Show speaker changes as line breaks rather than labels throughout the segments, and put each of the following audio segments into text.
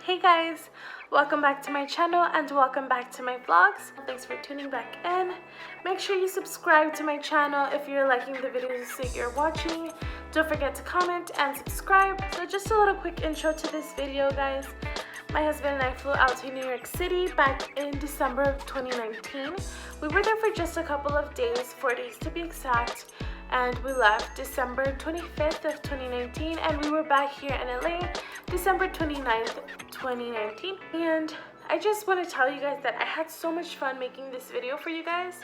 Hey guys, welcome back to my channel and welcome back to my vlogs. Thanks for tuning back in. Make sure you subscribe to my channel if you're liking the videos that you're watching. Don't forget to comment and subscribe. So just a little quick intro to this video, guys. My husband and I flew out to New York City back in December of 2019. We were there for just a couple of days, 4 days to be exact. And we left December 25th of 2019 and we were back here in LA December 29th, 2019. And I just want to tell you guys that I had so much fun making this video for you guys,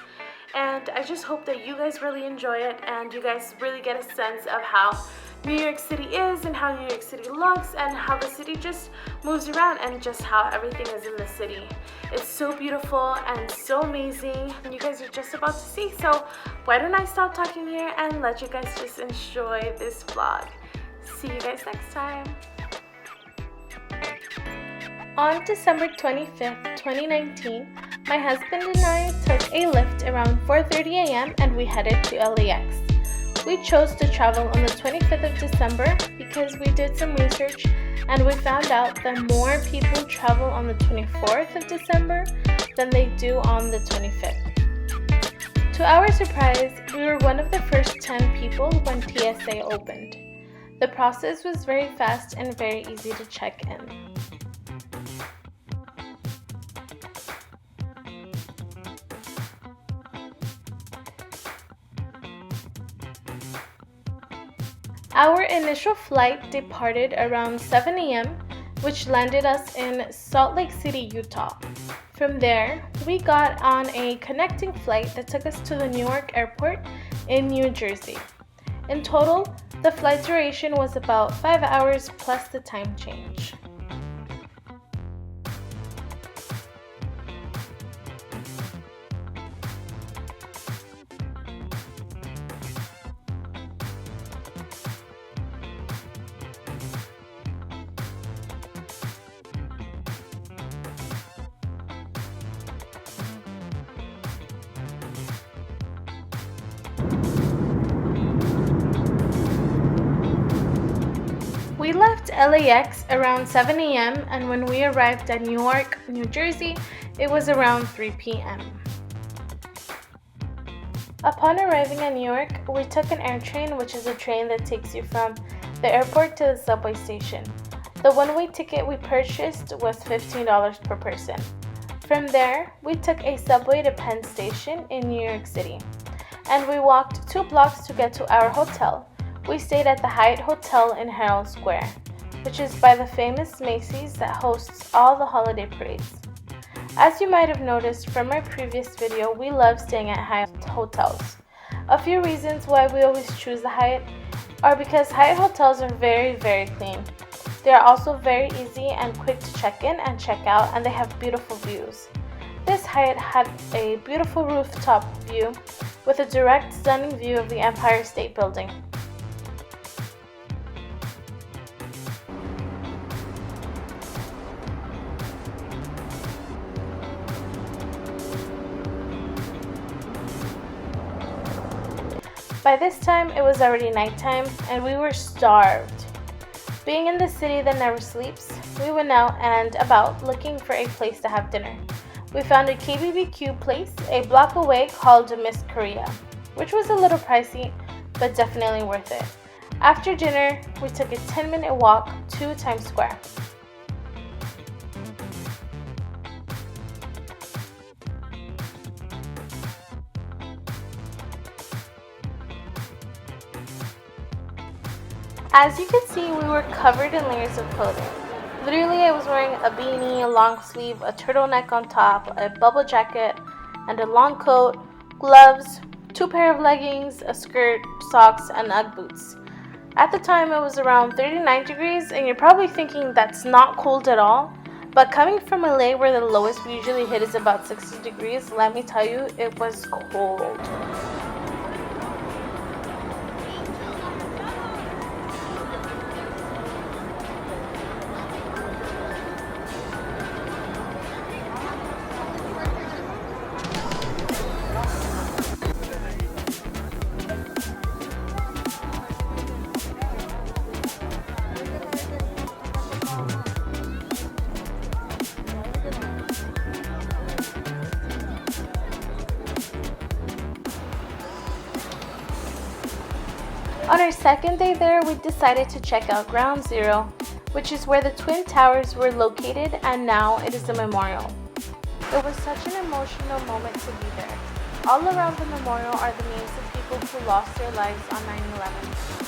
and I just hope that you guys really enjoy it and you guys really get a sense of how New York City is and how New York City looks and how the city just moves around and just how everything is in the city. It's so beautiful and so amazing, and you guys are just about to see. So why don't I stop talking here and let you guys just enjoy this vlog. See you guys next time. On December 25th, 2019, my husband and I took a Lyft around 4:30 a.m. and we headed to LAX. We chose to travel on the 25th of December because we did some research and we found out that more people travel on the 24th of December than they do on the 25th. To our surprise, we were one of the first 10 people when TSA opened. The process was very fast and very easy to check in. Our initial flight departed around 7 a.m., which landed us in Salt Lake City, Utah. From there, we got on a connecting flight that took us to the Newark Airport in New Jersey. In total, the flight duration was about 5 hours plus the time change. We left LAX around 7 a.m. and when we arrived at Newark, New Jersey, it was around 3 p.m. Upon arriving at Newark, we took an AirTrain, which is a train that takes you from the airport to the subway station. The one-way ticket we purchased was $15 per person. From there, we took a subway to Penn Station in New York City, and we walked 2 blocks to get to our hotel. We stayed at the Hyatt Hotel in Herald Square, which is by the famous Macy's that hosts all the holiday parades. As you might have noticed from my previous video, we love staying at Hyatt hotels. A few reasons why we always choose the Hyatt are because Hyatt hotels are very, very clean. They are also very easy and quick to check in and check out, and they have beautiful views. This Hyatt had a beautiful rooftop view with a direct, stunning view of the Empire State Building. By this time, it was already nighttime and we were starved. Being in the city that never sleeps, we went out and about looking for a place to have dinner. We found a KBBQ place a block away called Miss Korea, which was a little pricey, but definitely worth it. After dinner, we took a 10-minute walk to Times Square. As you can see, we were covered in layers of clothing. Literally, I was wearing a beanie, a long sleeve, a turtleneck on top, a bubble jacket, and a long coat, gloves, 2 pairs of leggings, a skirt, socks, and Ugg boots. At the time, it was around 39 degrees, and you're probably thinking that's not cold at all. But coming from LA, where the lowest we usually hit is about 60 degrees, let me tell you, it was cold. On our second day there, we decided to check out Ground Zero, which is where the Twin Towers were located, and now it is a memorial. It was such an emotional moment to be there. All around the memorial are the names of people who lost their lives on 9/11.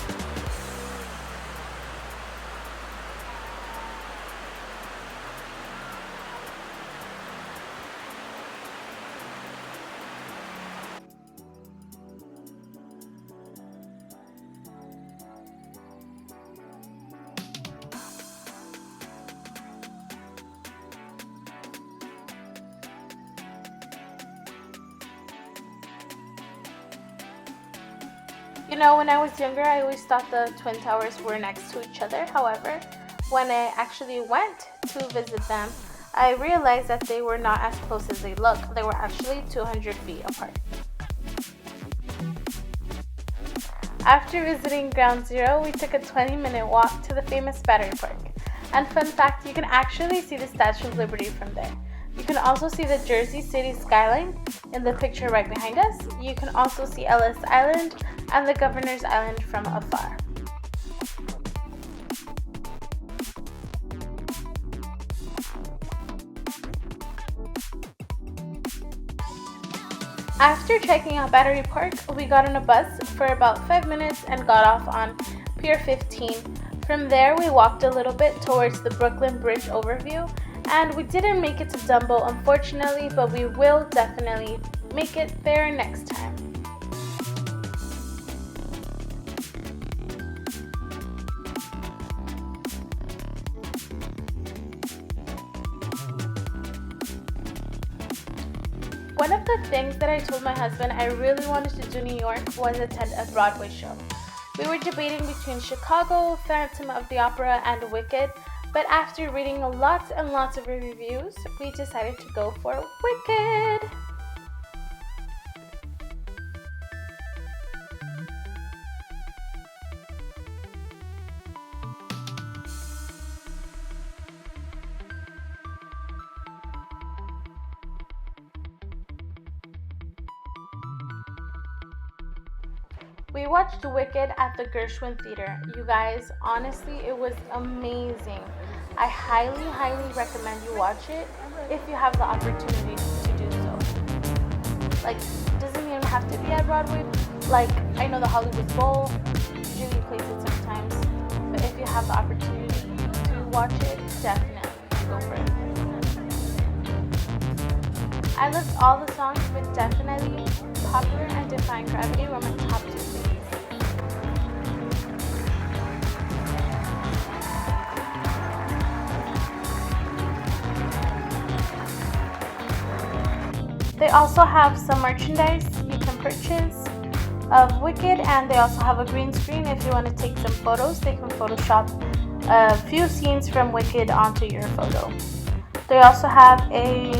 You know, when I was younger, I always thought the Twin Towers were next to each other. However, when I actually went to visit them, I realized that they were not as close as they look. They were actually 200 feet apart. After visiting Ground Zero, we took a 20-minute walk to the famous Battery Park. And fun fact, you can actually see the Statue of Liberty from there. You can also see the Jersey City skyline in the picture right behind us. You can also see Ellis Island and the Governor's Island from afar. After checking out Battery Park, we got on a bus for about 5 minutes and got off on Pier 15. From there, we walked a little bit towards the Brooklyn Bridge overview, and we didn't make it to Dumbo, unfortunately, but we will definitely make it there next time. One of the things that I told my husband I really wanted to do in New York was attend a Broadway show. We were debating between Chicago, Phantom of the Opera, and Wicked, but after reading lots and lots of reviews, we decided to go for Wicked. We watched Wicked at the Gershwin Theater. You guys, honestly, it was amazing. I highly, highly recommend you watch it if you have the opportunity to do so. Like, doesn't even have to be at Broadway. Like, I know the Hollywood Bowl usually plays it sometimes, but if you have the opportunity to watch it, definitely go for it. I loved all the songs, but definitely Popular and Defying Gravity were my top two favorites. They also have some merchandise you can purchase of Wicked, and they also have a green screen if you want to take some photos. They can Photoshop a few scenes from Wicked onto your photo. They also have a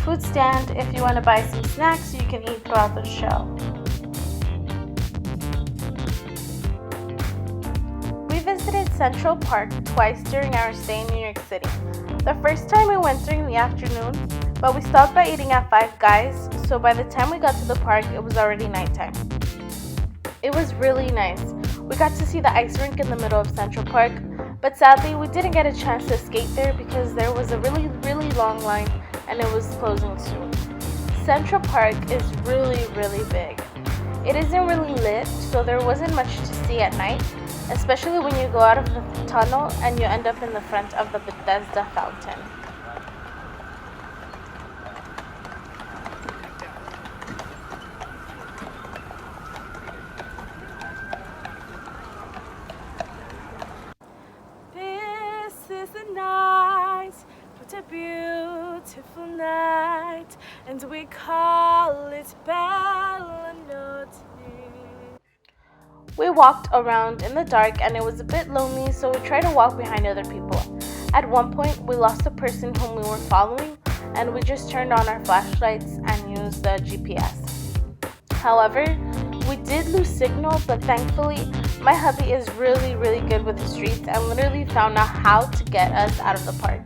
food stand if you want to buy some snacks you can eat throughout the show. We visited Central Park twice during our stay in New York City. The first time we went during the afternoon, but we stopped by eating at Five Guys, so by the time we got to the park, it was already nighttime. It was really nice. We got to see the ice rink in the middle of Central Park, but sadly, we didn't get a chance to skate there because there was a really, really long line and it was closing soon. Central Park is really, really big. It isn't really lit, so there wasn't much to see at night, especially when you go out of the tunnel and you end up in the front of the Bethesda fountain. This is the night, what a beautiful night, and we call it Bella Notte. We walked around in the dark and it was a bit lonely, so we tried to walk behind other people. At one point, we lost the person whom we were following, and we just turned on our flashlights and used the GPS. However, we did lose signal, but thankfully, my hubby is really, really good with the streets and literally found out how to get us out of the park.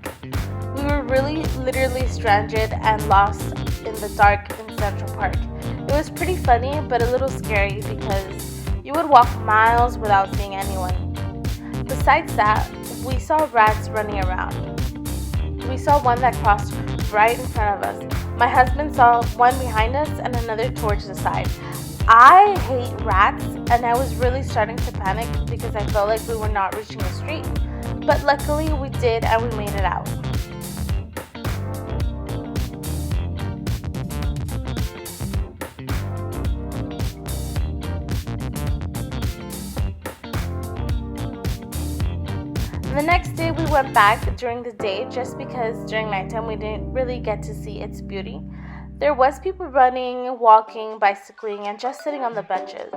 We were really, literally stranded and lost in the dark in Central Park. It was pretty funny, but a little scary because You would walk miles without seeing anyone. Besides that, we saw rats running around. We saw one that crossed right in front of us. My husband saw one behind us and another towards the side. I hate rats, and I was really starting to panic because I felt like we were not reaching the street. But luckily we did, and we made it out. The next day we went back during the day just because during nighttime we didn't really get to see its beauty. There was people running, walking, bicycling, and just sitting on the benches.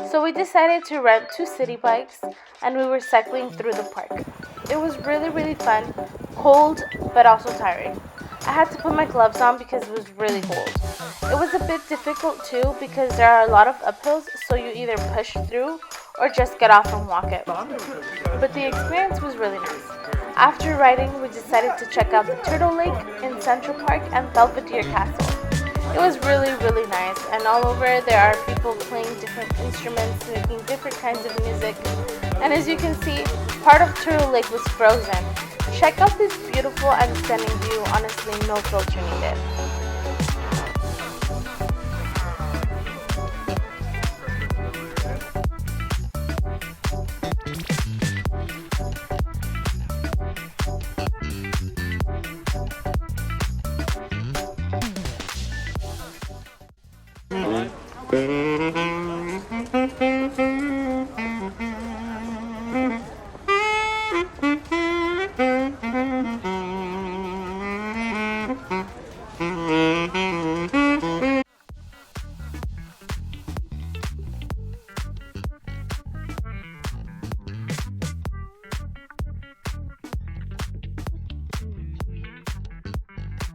So we decided to rent 2 city bikes and we were cycling through the park. It was really fun, cold but also tiring. I had to put my gloves on because it was really cold. It was a bit difficult too because there are a lot of uphills, so you either push through or just get off and walk it. But the experience was really nice. After riding, we decided to check out the Turtle Lake in Central Park and Belvedere Castle. It was really nice, and all over there are people playing different instruments, making different kinds of music. And as you can see, part of Turtle Lake was frozen. Check out this beautiful and stunning view. Honestly, no filter needed.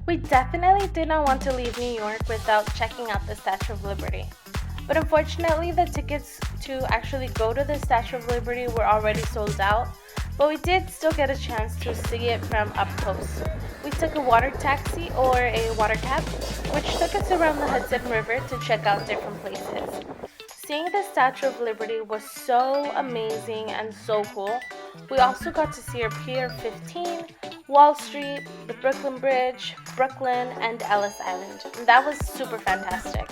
We definitely did not want to leave New York without checking out the Statue of Liberty. But unfortunately, the tickets to actually go to the Statue of Liberty were already sold out. But we did still get a chance to see it from up close. We took a water taxi or a water cab, which took us around the Hudson River to check out different places. Seeing the Statue of Liberty was so amazing and so cool. We also got to see Pier 15, Wall Street, the Brooklyn Bridge, Brooklyn, and Ellis Island. That was super fantastic.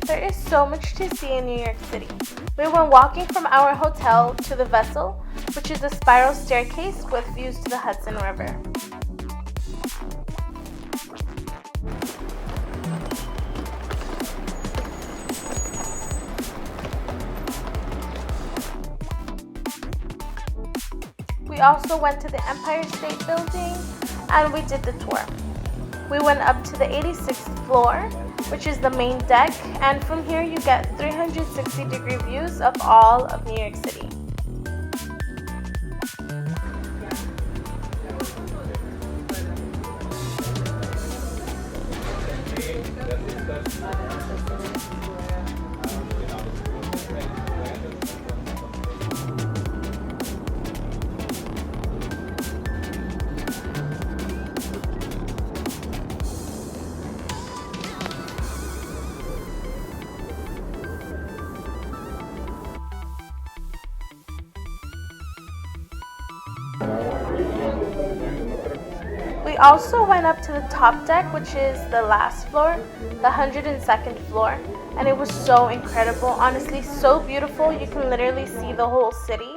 There is so much to see in New York City. We went walking from our hotel to the Vessel, which is a spiral staircase with views to the Hudson River. We also went to the Empire State Building and we did the tour. We went up to the 86th floor, which is the main deck, and from here you get 360-degree views of all of New York City. We also went up to the top deck, which is the last floor, the 102nd floor, and it was so incredible. Honestly, so beautiful. You can literally see the whole city,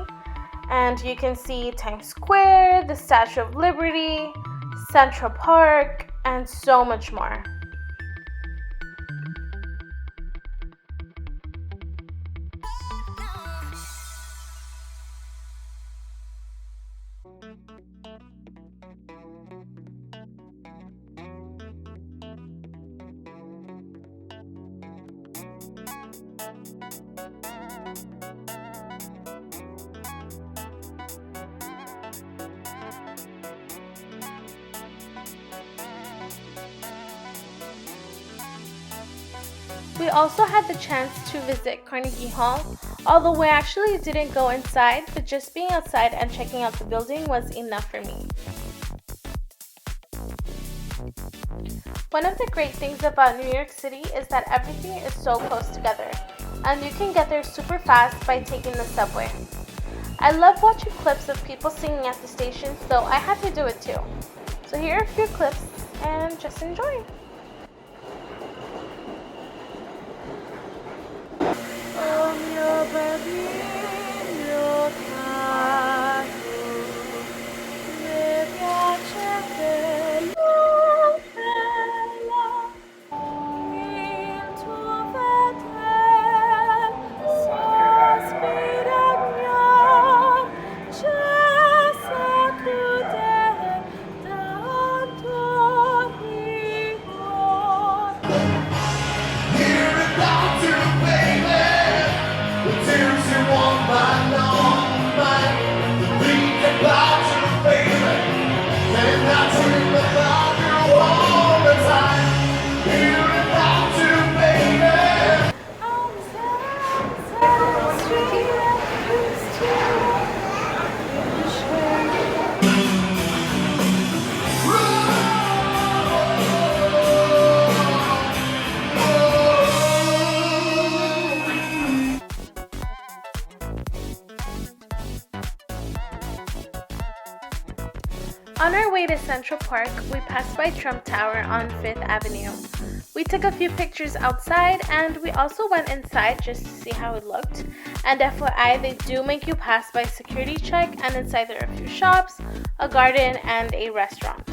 and you can see Times Square, the Statue of Liberty, Central Park, and so much more. We also had the chance to visit Carnegie Hall, although we actually didn't go inside, but just being outside and checking out the building was enough for me. One of the great things about New York City is that everything is so close together, and you can get there super fast by taking the subway. I love watching clips of people singing at the station, so I had to do it too. So here are a few clips, and just enjoy. On our way to Central Park, we passed by Trump Tower on 5th Avenue. We took a few pictures outside, and we also went inside just to see how it looked. And FYI, they do make you pass by security check, and inside there are a few shops, a garden, and a restaurant.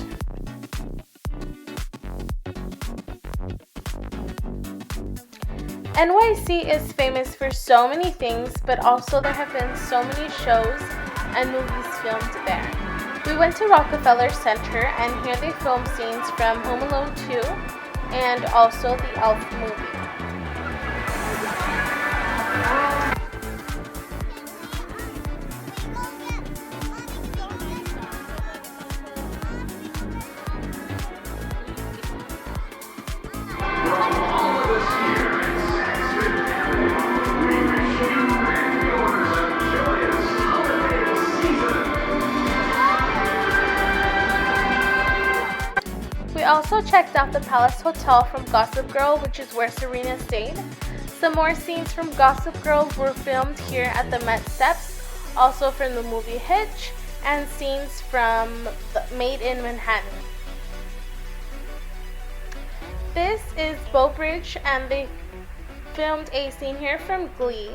NYC is famous for so many things, but also there have been so many shows and movies filmed there. We went to Rockefeller Center, and here they filmed scenes from Home Alone 2 and also the Elf movie. We also checked out the Palace Hotel from Gossip Girl, which is where Serena stayed. Some more scenes from Gossip Girl were filmed here at the Met Steps, also from the movie Hitch, and scenes from Made in Manhattan. This is Bow Bridge, and they filmed a scene here from Glee.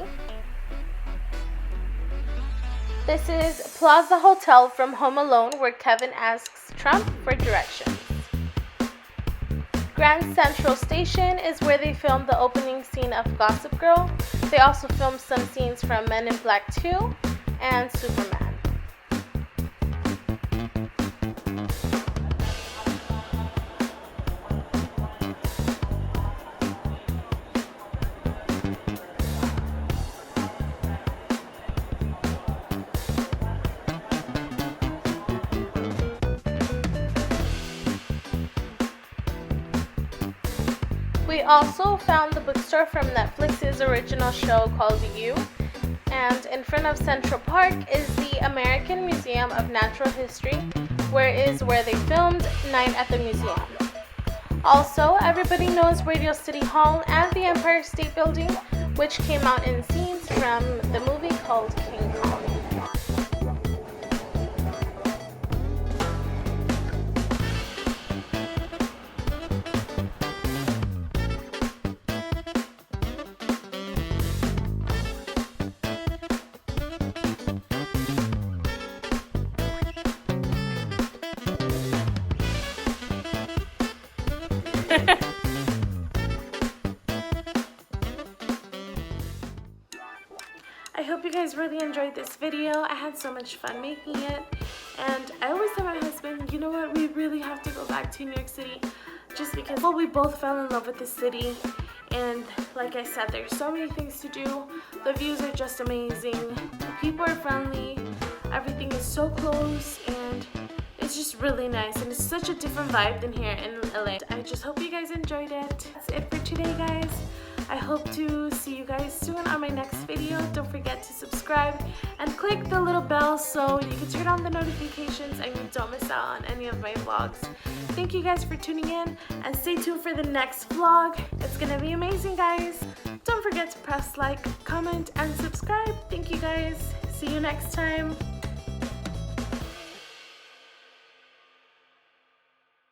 This is Plaza Hotel from Home Alone, where Kevin asks Trump for directions. Grand Central Station is where they filmed the opening scene of Gossip Girl. They also filmed some scenes from Men in Black 2 and Superman. We also found the bookstore from Netflix's original show called You, and in front of Central Park is the American Museum of Natural History, where they filmed Night at the Museum. Also, everybody knows Radio City Hall and the Empire State Building, which came out in scenes from the movie called King Kong. I hope you guys really enjoyed this video. I had so much fun making it, and I always tell my husband, you know what, we really have to go back to New York City, just because, well, we both fell in love with the city, and like I said, there's so many things to do. The views are just amazing, the people are friendly, everything is so close, and it's just really nice, and it's such a different vibe than here in LA. I just hope you guys enjoyed it. That's it for today, guys. I hope to see you guys soon on my next video. Don't forget to subscribe and click the little bell so you can turn on the notifications and you don't miss out on any of my vlogs. Thank you guys for tuning in, and stay tuned for the next vlog. It's gonna be amazing, guys. Don't forget to press like, comment, and subscribe. Thank you guys. See you next time.